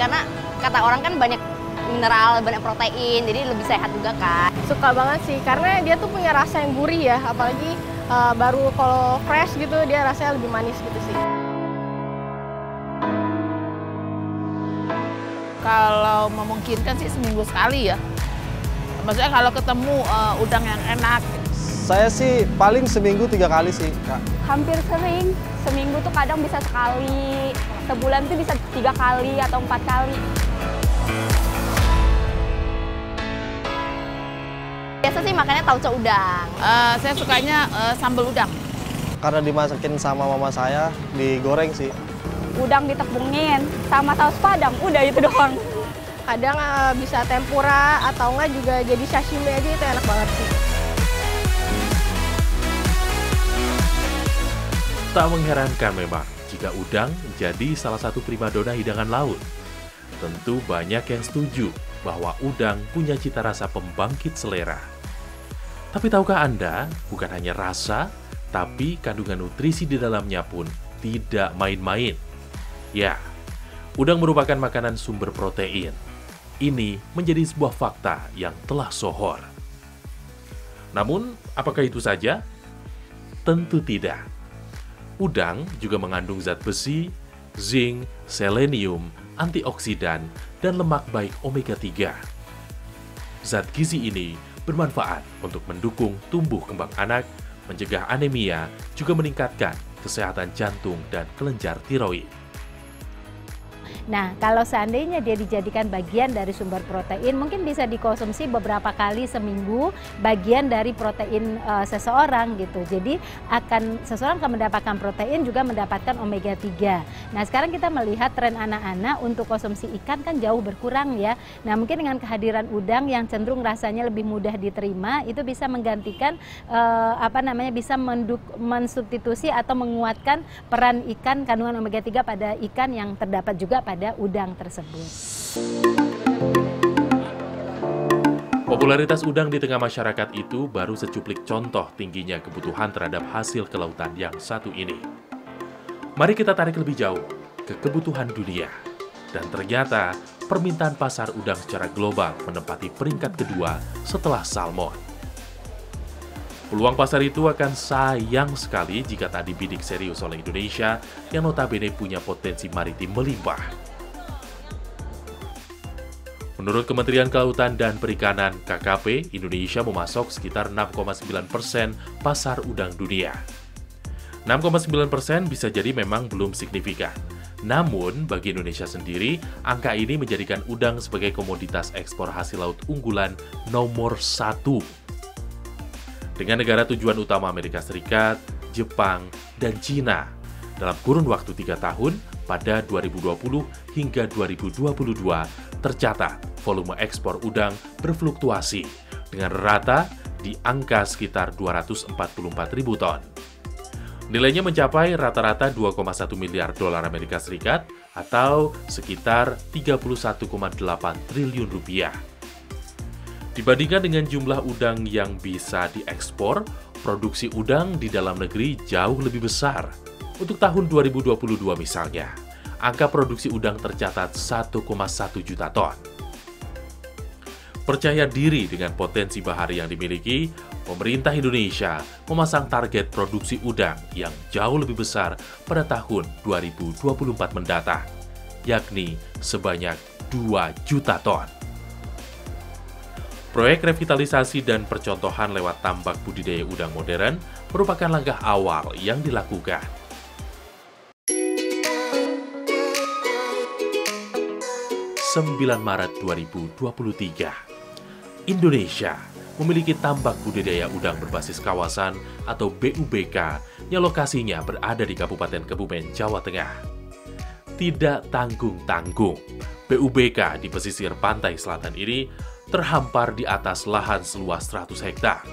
karena kata orang kan banyak mineral, banyak protein, jadi lebih sehat juga kan. Suka banget sih, karena dia tuh punya rasa yang gurih ya, apalagi baru kalau fresh gitu dia rasanya lebih manis gitu sih. Kalau memungkinkan sih seminggu sekali ya. Maksudnya kalau ketemu udang yang enak. Saya sih paling seminggu 3 kali sih, Kak. Hampir sering, seminggu tuh kadang bisa sekali, sebulan tuh bisa 3 kali atau 4 kali. Biasa sih makannya tauco udang. Saya sukanya sambal udang. Karena dimasakin sama mama saya, digoreng sih. Udang ditepungin sama saus padang, udah itu doang. Kadang bisa tempura atau enggak juga jadi sashimi aja, itu enak banget sih. Tak mengherankan memang jika udang jadi salah satu primadona hidangan laut. Tentu banyak yang setuju bahwa udang punya cita rasa pembangkit selera. Tapi tahukah Anda, bukan hanya rasa, tapi kandungan nutrisi di dalamnya pun tidak main-main. Ya, udang merupakan makanan sumber protein. Ini menjadi sebuah fakta yang telah sohor. Namun, apakah itu saja? Tentu tidak. Udang juga mengandung zat besi, zinc, selenium, antioksidan, dan lemak baik omega-3. Zat gizi ini bermanfaat untuk mendukung tumbuh kembang anak, mencegah anemia, juga meningkatkan kesehatan jantung dan kelenjar tiroid. Nah, kalau seandainya dia dijadikan bagian dari sumber protein, mungkin bisa dikonsumsi beberapa kali seminggu bagian dari protein seseorang gitu. Jadi seseorang akan mendapatkan protein juga mendapatkan omega 3. Nah, sekarang kita melihat tren anak-anak untuk konsumsi ikan kan jauh berkurang ya. Nah, mungkin dengan kehadiran udang yang cenderung rasanya lebih mudah diterima, itu bisa menggantikan bisa mensubstitusi atau menguatkan peran ikan, kandungan omega 3 pada ikan yang terdapat juga pada udang tersebut. Popularitas udang di tengah masyarakat itu baru secuplik contoh tingginya kebutuhan terhadap hasil kelautan yang satu ini. Mari kita tarik lebih jauh ke kebutuhan dunia. Dan ternyata permintaan pasar udang secara global menempati peringkat kedua setelah salmon. Peluang pasar itu akan sayang sekali jika tak dibidik serius oleh Indonesia yang notabene punya potensi maritim melimpah. Menurut Kementerian Kelautan dan Perikanan (KKP), Indonesia memasok sekitar 6,9% pasar udang dunia. 6,9% bisa jadi memang belum signifikan. Namun, bagi Indonesia sendiri, angka ini menjadikan udang sebagai komoditas ekspor hasil laut unggulan nomor 1. Dengan negara tujuan utama Amerika Serikat, Jepang, dan Cina. Dalam kurun waktu 3 tahun, pada 2020 hingga 2022, tercatat volume ekspor udang berfluktuasi dengan rata di angka sekitar 244.000 ton. Nilainya mencapai rata-rata 2,1 miliar dolar Amerika Serikat atau sekitar 31,8 triliun rupiah. Dibandingkan dengan jumlah udang yang bisa diekspor, produksi udang di dalam negeri jauh lebih besar. Untuk tahun 2022 misalnya, angka produksi udang tercatat 1,1 juta ton. Percaya diri dengan potensi bahari yang dimiliki, pemerintah Indonesia memasang target produksi udang yang jauh lebih besar pada tahun 2024 mendatang, yakni sebanyak 2 juta ton. Proyek revitalisasi dan percontohan lewat tambak budidaya udang modern merupakan langkah awal yang dilakukan. 9 Maret 2023, Indonesia memiliki tambak budidaya udang berbasis kawasan atau BUBK yang lokasinya berada di Kabupaten Kebumen, Jawa Tengah. Tidak tanggung-tanggung, BUBK di pesisir pantai selatan ini terhampar di atas lahan seluas 100 hektar.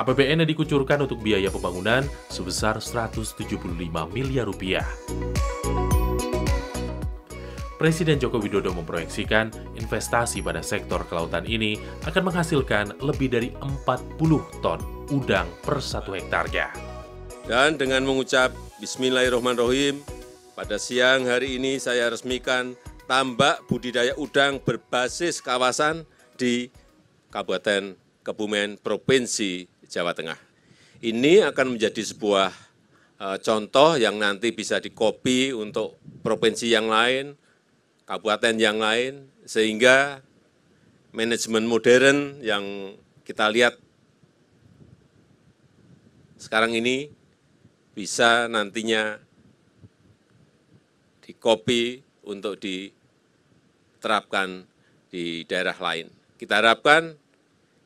APBN yang dikucurkan untuk biaya pembangunan sebesar 175 miliar rupiah. Presiden Joko Widodo memproyeksikan investasi pada sektor kelautan ini akan menghasilkan lebih dari 40 ton udang per 1 hektarnya. Dan dengan mengucap Bismillahirrahmanirrahim, pada siang hari ini saya resmikan tambak budidaya udang berbasis kawasan di Kabupaten Kebumen, Provinsi Jawa Tengah. Ini akan menjadi sebuah contoh yang nanti bisa dikopi untuk provinsi yang lain, kabupaten yang lain, sehingga manajemen modern yang kita lihat sekarang ini bisa nantinya dikopi untuk diterapkan di daerah lain. Kita harapkan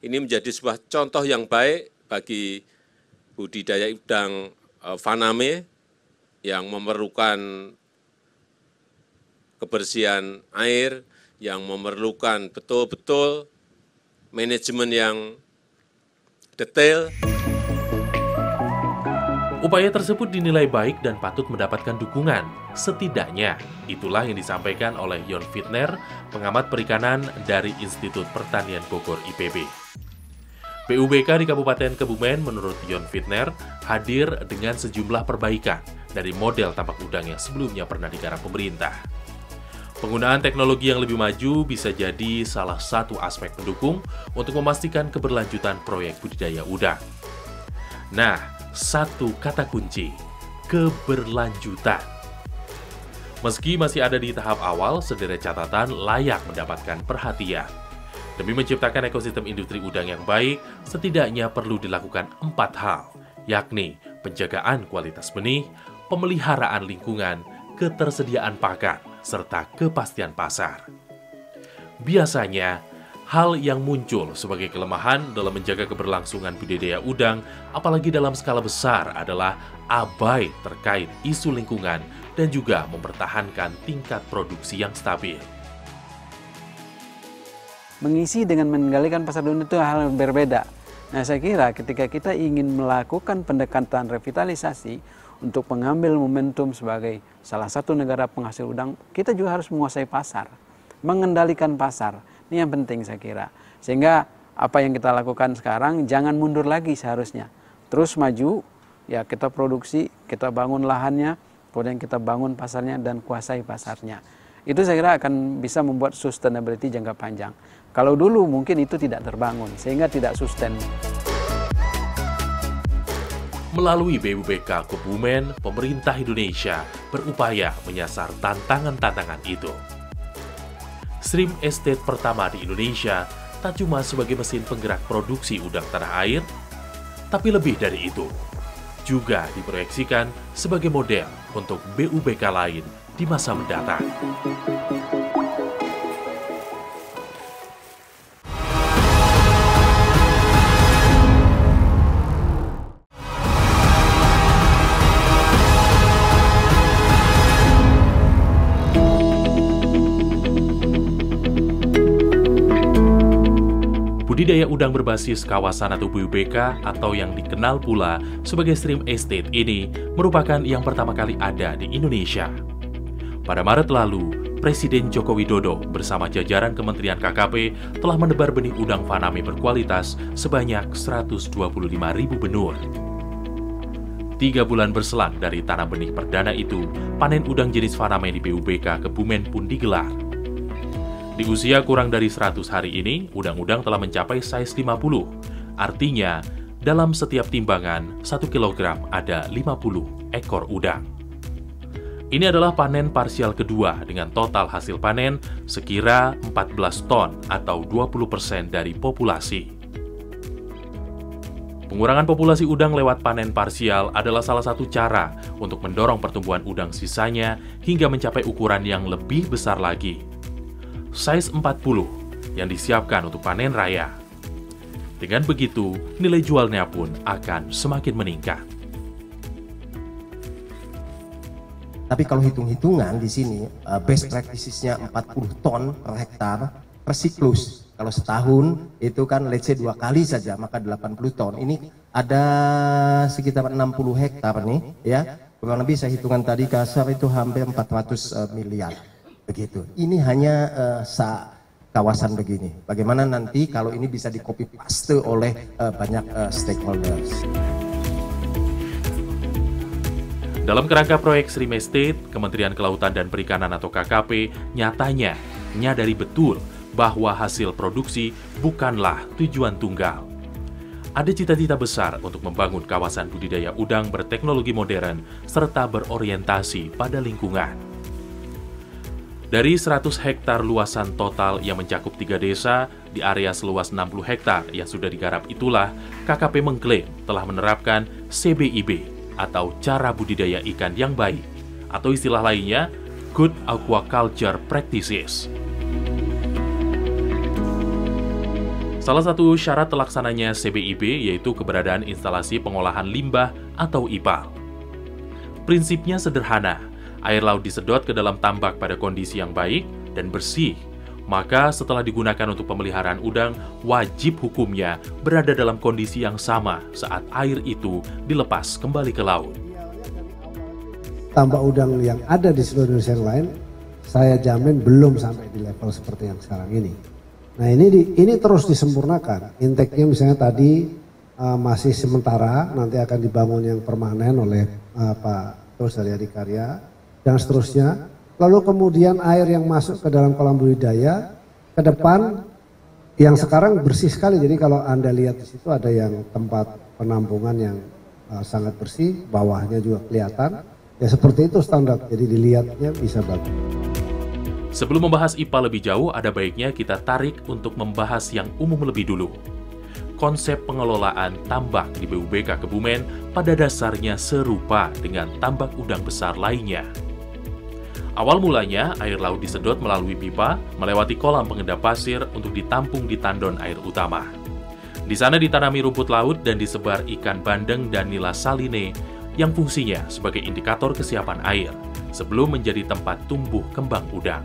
ini menjadi sebuah contoh yang baik bagi budidaya udang faname yang memerlukan kebersihan air, yang memerlukan betul-betul manajemen yang detail. Upaya tersebut dinilai baik dan patut mendapatkan dukungan. Setidaknya, itulah yang disampaikan oleh Yon Fitner, pengamat perikanan dari Institut Pertanian Bogor IPB. BUBK di Kabupaten Kebumen menurut Yon Fitner hadir dengan sejumlah perbaikan dari model tambak udang yang sebelumnya pernah digarap pemerintah. Penggunaan teknologi yang lebih maju bisa jadi salah satu aspek pendukung untuk memastikan keberlanjutan proyek budidaya udang. Nah, satu kata kunci, keberlanjutan. Meski masih ada di tahap awal, sederet catatan layak mendapatkan perhatian. Demi menciptakan ekosistem industri udang yang baik, setidaknya perlu dilakukan 4 hal, yakni penjagaan kualitas benih, pemeliharaan lingkungan, ketersediaan pakan, serta kepastian pasar. Biasanya, hal yang muncul sebagai kelemahan dalam menjaga keberlangsungan budidaya udang, apalagi dalam skala besar, adalah abai terkait isu lingkungan dan juga mempertahankan tingkat produksi yang stabil. Mengisi dengan mengendalikan pasar dunia itu hal yang berbeda. Nah, saya kira ketika kita ingin melakukan pendekatan revitalisasi untuk mengambil momentum sebagai salah satu negara penghasil udang, kita juga harus menguasai pasar, mengendalikan pasar. Ini yang penting saya kira. Sehingga apa yang kita lakukan sekarang jangan mundur lagi seharusnya. Terus maju, ya kita produksi, kita bangun lahannya, kemudian kita bangun pasarnya dan kuasai pasarnya. Itu saya kira akan bisa membuat sustainability jangka panjang. Kalau dulu mungkin itu tidak terbangun, sehingga tidak sustain. Melalui BUBK Kebumen, pemerintah Indonesia berupaya menyasar tantangan-tantangan itu. Shrimp Estate pertama di Indonesia tak cuma sebagai mesin penggerak produksi udang tanah air, tapi lebih dari itu, juga diproyeksikan sebagai model untuk BUBK lain di masa mendatang. Budidaya udang berbasis kawasan atau BUBK atau yang dikenal pula sebagai Shrimp Estate ini merupakan yang pertama kali ada di Indonesia. Pada Maret lalu, Presiden Joko Widodo bersama jajaran Kementerian KKP telah menebar benih udang faname berkualitas sebanyak 125.000 benur. 3 bulan berselang dari tanam benih perdana itu, panen udang jenis faname di BUBK Kebumen pun digelar. Di usia kurang dari 100 hari ini, udang-udang telah mencapai size 50. Artinya, dalam setiap timbangan, 1 kilogram ada 50 ekor udang. Ini adalah panen parsial kedua dengan total hasil panen sekira 14 ton atau 20% dari populasi. Pengurangan populasi udang lewat panen parsial adalah salah satu cara untuk mendorong pertumbuhan udang sisanya hingga mencapai ukuran yang lebih besar lagi. Size 40 yang disiapkan untuk panen raya. Dengan begitu, nilai jualnya pun akan semakin meningkat. Tapi kalau hitung-hitungan di sini, best practices-nya 40 ton per hektar per siklus. Kalau setahun itu kan let's say 2 kali saja, maka 80 ton. Ini ada sekitar 60 hektar nih, ya. Kurang lebih saya hitungan tadi kasar itu hampir 400 miliar. Begitu. Ini hanya kawasan begini. Bagaimana nanti kalau ini bisa di-copy paste oleh banyak stakeholders. Dalam kerangka proyek Srime State, Kementerian Kelautan dan Perikanan atau KKP nyatanya menyadari betul bahwa hasil produksi bukanlah tujuan tunggal. Ada cita-cita besar untuk membangun kawasan budidaya udang berteknologi modern serta berorientasi pada lingkungan. Dari 100 hektar luasan total yang mencakup 3 desa di area seluas 60 hektar yang sudah digarap itulah, KKP mengklaim telah menerapkan CBIB atau cara budidaya ikan yang baik, atau istilah lainnya, Good Aquaculture Practices. Salah satu syarat terlaksananya CBIB yaitu keberadaan instalasi pengolahan limbah atau IPAL. Prinsipnya sederhana, air laut disedot ke dalam tambak pada kondisi yang baik dan bersih. Maka setelah digunakan untuk pemeliharaan udang, wajib hukumnya berada dalam kondisi yang sama saat air itu dilepas kembali ke laut. Tambak udang yang ada di seluruh Indonesia yang lain, saya jamin belum sampai di level seperti yang sekarang ini. Nah ini terus disempurnakan. Intake-nya misalnya tadi masih sementara, nanti akan dibangun yang permanen oleh Pak Tulus dari Adikarya dan seterusnya. Lalu kemudian air yang masuk ke dalam kolam budidaya ke depan yang sekarang bersih sekali. Jadi kalau Anda lihat di situ ada yang tempat penampungan yang sangat bersih, bawahnya juga kelihatan. Ya seperti itu standar. Jadi dilihatnya bisa bagus. Sebelum membahas IPA lebih jauh, ada baiknya kita tarik untuk membahas yang umum lebih dulu. Konsep pengelolaan tambak di BUBK Kebumen pada dasarnya serupa dengan tambak udang besar lainnya. Awal mulanya, air laut disedot melalui pipa, melewati kolam pengendap pasir untuk ditampung di tandon air utama. Di sana ditanami rumput laut dan disebar ikan bandeng dan nila saline yang fungsinya sebagai indikator kesiapan air sebelum menjadi tempat tumbuh kembang udang.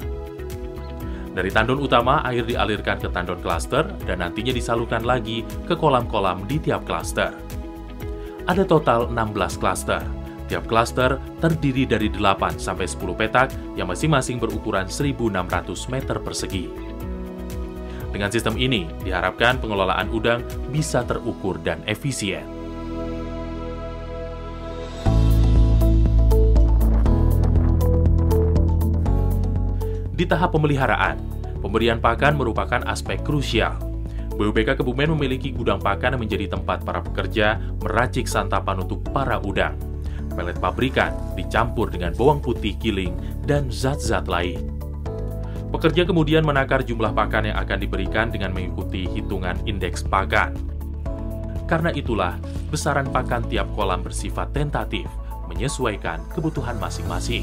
Dari tandon utama, air dialirkan ke tandon klaster dan nantinya disalurkan lagi ke kolam-kolam di tiap klaster. Ada total 16 klaster. Tiap klaster terdiri dari 8-10 petak yang masing-masing berukuran 1.600 meter persegi. Dengan sistem ini, diharapkan pengelolaan udang bisa terukur dan efisien. Di tahap pemeliharaan, pemberian pakan merupakan aspek krusial. BUBK Kebumen memiliki gudang pakan yang menjadi tempat para pekerja meracik santapan untuk para udang. Pelet pabrikan dicampur dengan bawang putih giling dan zat-zat lain. Pekerja kemudian menakar jumlah pakan yang akan diberikan dengan mengikuti hitungan indeks pakan. Karena itulah, besaran pakan tiap kolam bersifat tentatif, menyesuaikan kebutuhan masing-masing.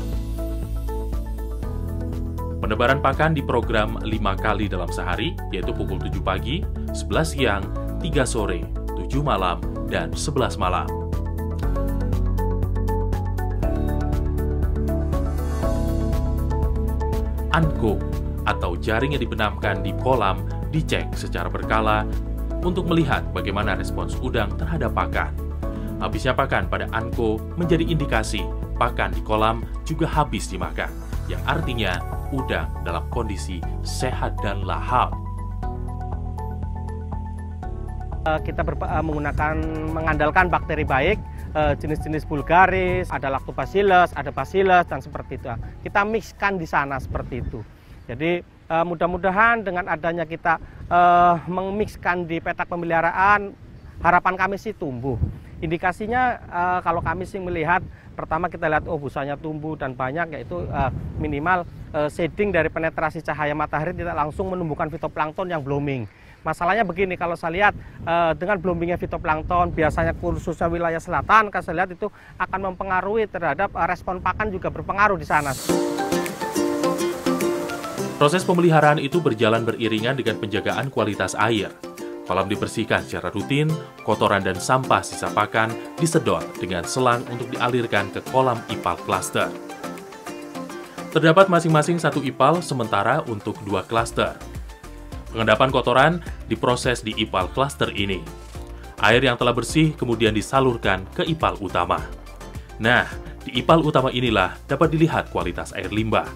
Penebaran pakan diprogram 5 kali dalam sehari, yaitu pukul 7 pagi, 11 siang, 3 sore, 7 malam, dan 11 malam. Anko atau jaring yang dibenamkan di kolam dicek secara berkala untuk melihat bagaimana respons udang terhadap pakan. Habisnya pakan pada anko menjadi indikasi pakan di kolam juga habis dimakan, yang artinya udang dalam kondisi sehat dan lahap. Kita mengandalkan bakteri baik, jenis-jenis Bulgaris, ada Lactobacillus, ada Bacillus, dan seperti itu. Kita mixkan di sana seperti itu. Jadi mudah-mudahan dengan adanya kita memixkan di petak pemeliharaan, harapan kami sih tumbuh. Indikasinya kalau kami sih melihat, pertama kita lihat busanya tumbuh dan banyak, yaitu minimal shading dari penetrasi cahaya matahari tidak langsung menumbuhkan fitoplankton yang blooming. Masalahnya begini, kalau saya lihat dengan bloomingnya fitoplankton, biasanya khususnya wilayah selatan, kalau saya lihat itu akan mempengaruhi terhadap respon pakan juga berpengaruh di sana. Proses pemeliharaan itu berjalan beriringan dengan penjagaan kualitas air. Kolam dibersihkan secara rutin, kotoran dan sampah sisa pakan disedot dengan selang untuk dialirkan ke kolam IPAL cluster. Terdapat masing-masing 1 IPAL sementara untuk 2 cluster. Pengendapan kotoran diproses di IPAL cluster ini. Air yang telah bersih kemudian disalurkan ke IPAL utama. Nah, di IPAL utama inilah dapat dilihat kualitas air limbah.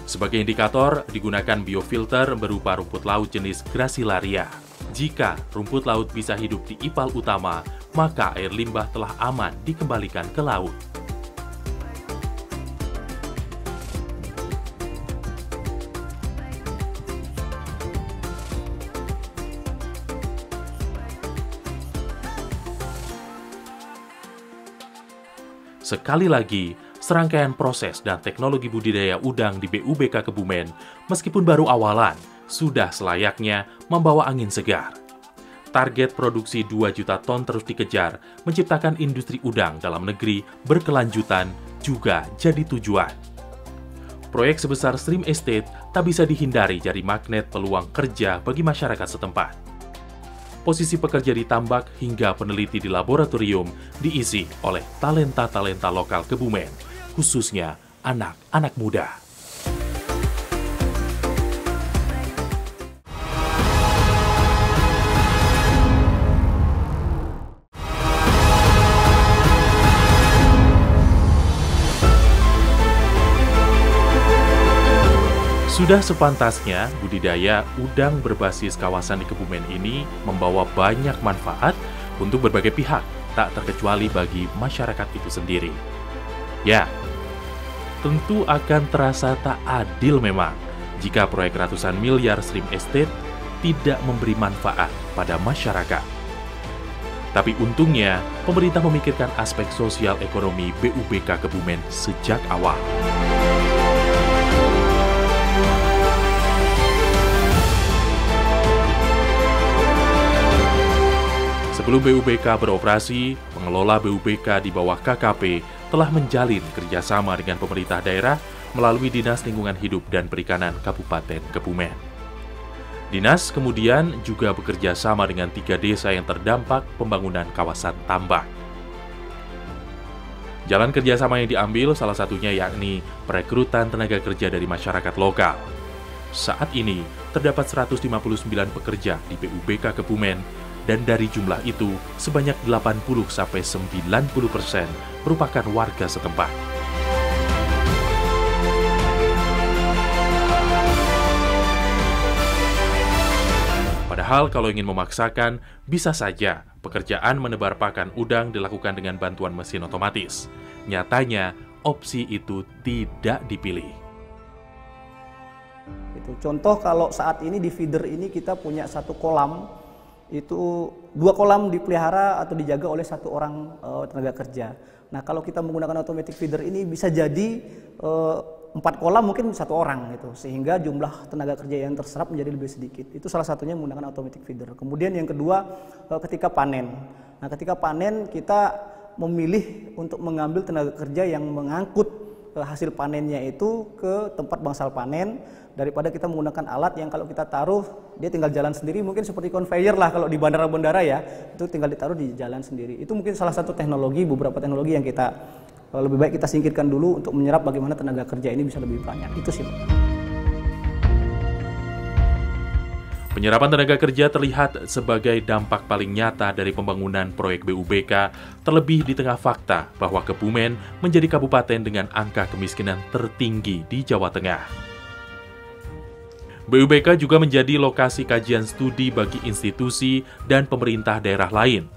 Sebagai indikator, digunakan biofilter berupa rumput laut jenis Gracilaria. Jika rumput laut bisa hidup di IPAL utama, maka air limbah telah aman dikembalikan ke laut. Sekali lagi, serangkaian proses dan teknologi budidaya udang di BUBK Kebumen, meskipun baru awalan, sudah selayaknya membawa angin segar. Target produksi 2 juta ton terus dikejar, menciptakan industri udang dalam negeri berkelanjutan juga jadi tujuan. Proyek sebesar Stream Estate tak bisa dihindari jadi magnet peluang kerja bagi masyarakat setempat. Posisi pekerja di tambak hingga peneliti di laboratorium diisi oleh talenta-talenta lokal Kebumen, khususnya anak-anak muda. Sudah sepantasnya budidaya udang berbasis kawasan di Kebumen ini membawa banyak manfaat untuk berbagai pihak, tak terkecuali bagi masyarakat itu sendiri. Ya, tentu akan terasa tak adil memang jika proyek ratusan miliar Stream Estate tidak memberi manfaat pada masyarakat. Tapi untungnya, pemerintah memikirkan aspek sosial ekonomi BUBK Kebumen sejak awal. Sebelum BUBK beroperasi, pengelola BUBK di bawah KKP telah menjalin kerjasama dengan pemerintah daerah melalui Dinas Lingkungan Hidup dan Perikanan Kabupaten Kebumen. Dinas kemudian juga bekerja sama dengan 3 desa yang terdampak pembangunan kawasan tambak. Jalan kerjasama yang diambil salah satunya yakni perekrutan tenaga kerja dari masyarakat lokal. Saat ini terdapat 159 pekerja di BUBK Kebumen, dan dari jumlah itu, sebanyak 80-90% merupakan warga setempat. Padahal kalau ingin memaksakan, bisa saja pekerjaan menebar pakan udang dilakukan dengan bantuan mesin otomatis. Nyatanya, opsi itu tidak dipilih. Contoh kalau saat ini di feeder ini kita punya 1 kolam, itu 2 kolam dipelihara atau dijaga oleh 1 orang tenaga kerja. Nah, kalau kita menggunakan automatic feeder ini bisa jadi 4 kolam mungkin 1 orang gitu, sehingga jumlah tenaga kerja yang terserap menjadi lebih sedikit. Itu salah satunya menggunakan automatic feeder. Kemudian yang kedua, ketika panen. Nah, ketika panen kita memilih untuk mengambil tenaga kerja yang mengangkut hasil panennya itu ke tempat bangsal panen, daripada kita menggunakan alat yang kalau kita taruh dia tinggal jalan sendiri, mungkin seperti conveyor lah kalau di bandara-bandara ya, itu tinggal ditaruh di jalan sendiri. Itu mungkin salah satu teknologi, beberapa teknologi yang kita lebih baik kita singkirkan dulu untuk menyerap bagaimana tenaga kerja ini bisa lebih banyak. Itu sih. Penyerapan tenaga kerja terlihat sebagai dampak paling nyata dari pembangunan proyek BUBK, terlebih di tengah fakta bahwa Kebumen menjadi kabupaten dengan angka kemiskinan tertinggi di Jawa Tengah. BUBK juga menjadi lokasi kajian studi bagi institusi dan pemerintah daerah lain.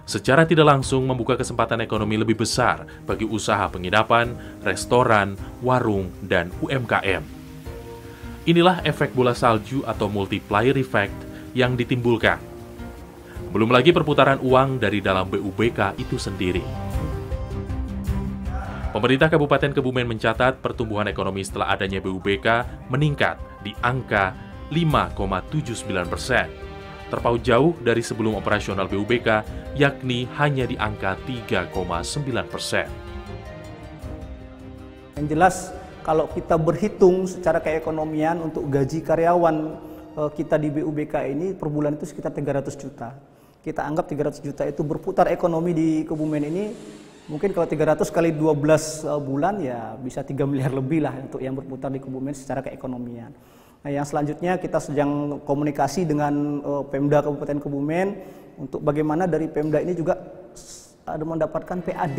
Secara tidak langsung membuka kesempatan ekonomi lebih besar bagi usaha penginapan, restoran, warung, dan UMKM. Inilah efek bola salju atau multiplier effect yang ditimbulkan. Belum lagi perputaran uang dari dalam BUBK itu sendiri. Pemerintah Kabupaten Kebumen mencatat pertumbuhan ekonomi setelah adanya BUBK meningkat di angka 5,79%. Terpaut jauh dari sebelum operasional BUBK, yakni hanya di angka 3,9%. Yang jelas, kalau kita berhitung secara keekonomian untuk gaji karyawan kita di BUBK ini per bulan itu sekitar 300 juta. Kita anggap 300 juta itu berputar ekonomi di Kebumen ini. Mungkin kalau 300 kali 12 bulan ya bisa 3 miliar lebih lah untuk yang berputar di Kebumen secara keekonomian. Nah, yang selanjutnya kita sedang komunikasi dengan Pemda Kabupaten Kebumen untuk bagaimana dari Pemda ini juga ada mendapatkan PAD.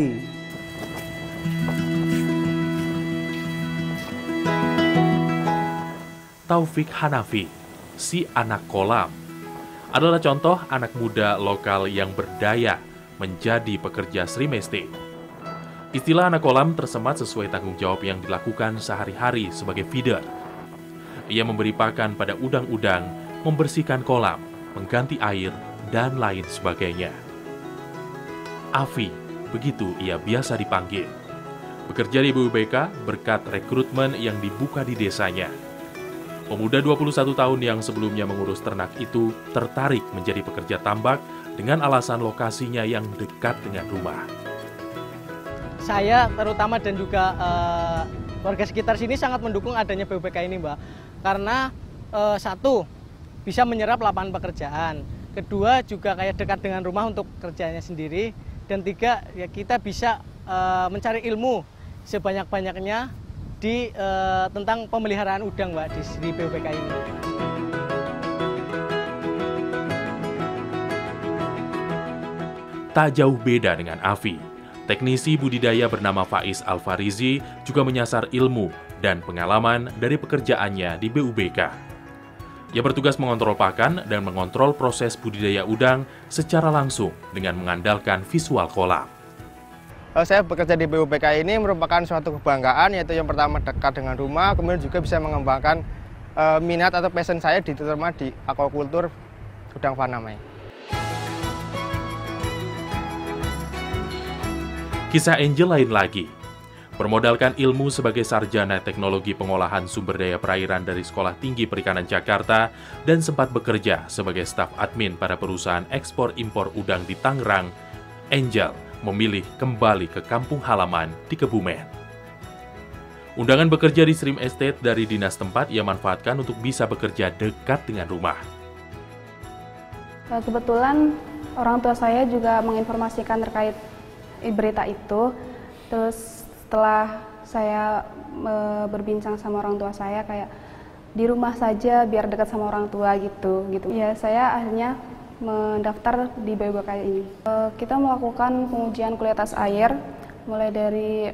Taufik Hanafi, si anak kolam, adalah contoh anak muda lokal yang berdaya menjadi pekerja Stream Estate. Istilah anak kolam tersemat sesuai tanggung jawab yang dilakukan sehari-hari sebagai feeder. Ia memberi pakan pada udang-udang, membersihkan kolam, mengganti air, dan lain sebagainya. Afi begitu ia biasa dipanggil. Bekerja di BUBK berkat rekrutmen yang dibuka di desanya. Pemuda 21 tahun yang sebelumnya mengurus ternak itu tertarik menjadi pekerja tambak dengan alasan lokasinya yang dekat dengan rumah. Saya terutama dan juga warga sekitar sini sangat mendukung adanya BUBK ini, Mbak. Karena satu, bisa menyerap lapangan pekerjaan. Kedua, juga kayak dekat dengan rumah untuk kerjanya sendiri. Dan tiga, ya kita bisa mencari ilmu sebanyak-banyaknya di tentang pemeliharaan udang, Mbak, di BUBK ini. Tak jauh beda dengan Afi, teknisi budidaya bernama Faiz Alfarizi juga menyasar ilmu dan pengalaman dari pekerjaannya di BUBK. Ia bertugas mengontrol pakan dan mengontrol proses budidaya udang secara langsung dengan mengandalkan visual kolam. Saya bekerja di BUBK ini merupakan suatu kebanggaan, yaitu yang pertama dekat dengan rumah, kemudian juga bisa mengembangkan minat atau passion saya terutama di aquaculture udang faname. Kisah Angel lain lagi. Bermodalkan ilmu sebagai sarjana teknologi pengolahan sumber daya perairan dari Sekolah Tinggi Perikanan Jakarta dan sempat bekerja sebagai staf admin pada perusahaan ekspor-impor udang di Tangerang, Angel memilih kembali ke kampung halaman di Kebumen. Undangan bekerja di Shrimp Estate dari dinas tempat ia manfaatkan untuk bisa bekerja dekat dengan rumah. Kebetulan orang tua saya juga menginformasikan terkait berita itu. Terus setelah saya berbincang sama orang tua saya, kayak di rumah saja biar dekat sama orang tua gitu. Ya, saya akhirnya mendaftar di BUBK ini. Kita melakukan pengujian kualitas air mulai dari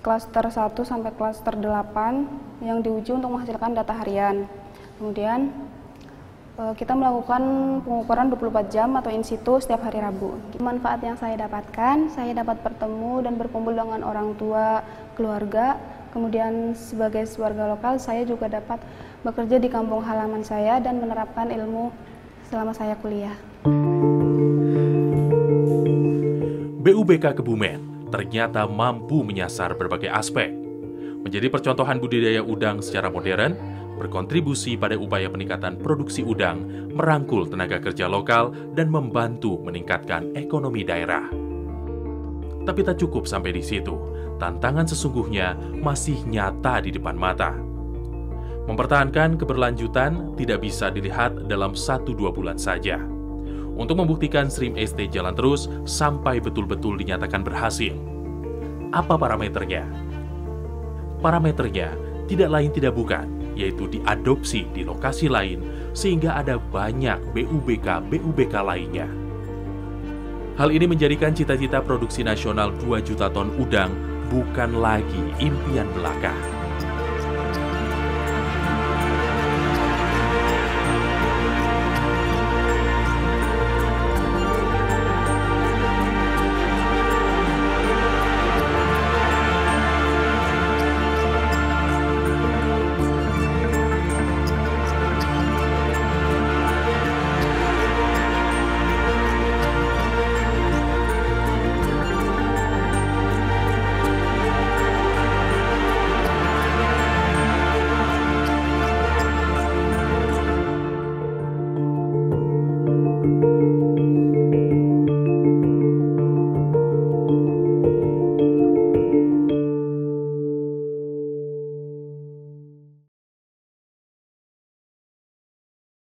klaster 1 sampai klaster 8 yang diuji untuk menghasilkan data harian. Kemudian kita melakukan pengukuran 24 jam atau in situ setiap hari Rabu. Manfaat yang saya dapatkan, saya dapat bertemu dan berkumpul dengan orang tua, keluarga. Kemudian sebagai warga lokal, saya juga dapat bekerja di kampung halaman saya dan menerapkan ilmu selama saya kuliah. BUBK Kebumen ternyata mampu menyasar berbagai aspek, menjadi percontohan budidaya udang secara modern, berkontribusi pada upaya peningkatan produksi udang, merangkul tenaga kerja lokal, dan membantu meningkatkan ekonomi daerah. Tapi tak cukup sampai di situ, tantangan sesungguhnya masih nyata di depan mata. Mempertahankan keberlanjutan tidak bisa dilihat dalam 1-2 bulan saja. Untuk membuktikan Shrimp Estate jalan terus sampai betul-betul dinyatakan berhasil. Apa parameternya? Parameternya tidak lain tidak bukan, yaitu diadopsi di lokasi lain sehingga ada banyak BUBK lainnya. Hal ini menjadikan cita-cita produksi nasional 2 juta ton udang bukan lagi impian belaka.